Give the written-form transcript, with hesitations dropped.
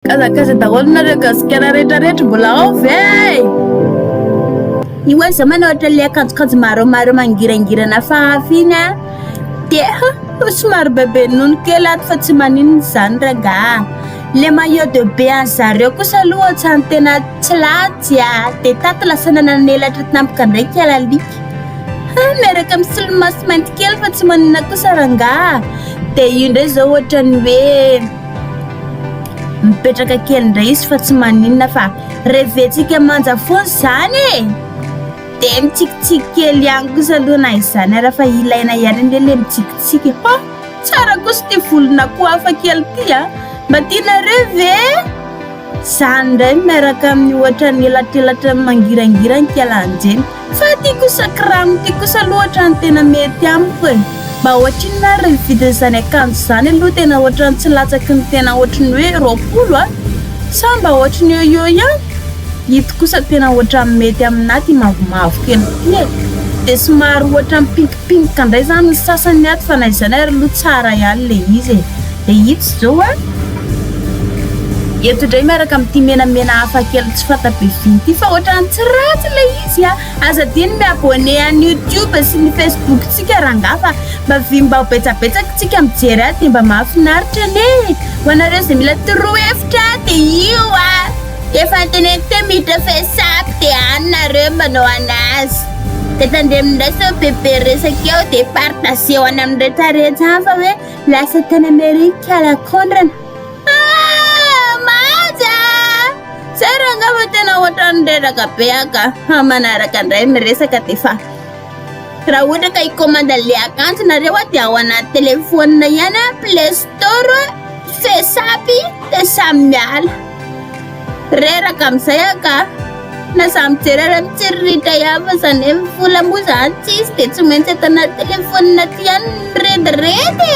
Kaza daholo nareo gasikara rehetrarehetra mbola ao ve? Io za manao ohatra le akanjokanjo maromaro mangirangirana fahafina dia somary bebe nono kely ato fa tsy maninona izany rangahy. Le maillot de bain zareo kosa aloha ohatrany tena tsy latsy dia tato lasa nananelatra tampoka ndraiky alalika. Miaraka amin'ny solomaso mainty kely fa tsy maninona kosa rangahy. Dia io indray zao ohatrany hoe mipetraka kely indray izy fa tsy maninona fa reventsika manja foana izany e. Dia mitsikitsiky kely ihany kosa aloha na izany ara fa ilaina ihany le mitsikitsiky. Tsara kosa ty volona koa hafa kely ty mba tianareo ve? Izany indray miaraka amin'ny ohatrany elatelatra mangirangirana kely anjeny. Fa ty kosa kirano ty kosa aloha ohatrany tena mety amiko e. Mba ohatriny na ry vidiny izany akanjo izany aloha tena ohatrany tsy latsaky ny tena ohatrany hoe 20 sa mba ohatrany eo ihany. Ito kosa tena ohatrany mety aminahy ty mavomavo kely ty e. Dia somary ohatrany pinkipinka indray zany ny sasany ato fa na izany ary aloha tsara ihany le izy e. Dia ito zao eto indray miaraka amin'ity menamena hafa kely tsy fanta-beviny ity fa ohatrany tsy ratsy le izy aza diny miabone amin'ny YouTube sy ny Facebook tsika rangahy fa mba vimba betsabetsaka tsika mijery azy dia mba mahafinaritra ane. Ho anareo izay mila torohevitra dia io efa tenente miditra fesapy dia hanareo manao anazy. Dia tandemindray sao bebe resaka eo dia partageo any amin'ny rehetrarehetra fa hoe lasa tany Amerika lakondrana. Zay rangahy fa tena ohatrany reraka be manaraka indray miresaka dia fa raha ohatra ka hikomanda le akanjo nareo dia ao anaty telefônina ihany Play Store fesapy dia samy miala reraka amin'izay na samy mijery ary mitsiriritra ihany fa zany vola moa zany tsisy dia tsy maintsy atao anaty telefônina ty ihany mirediredy.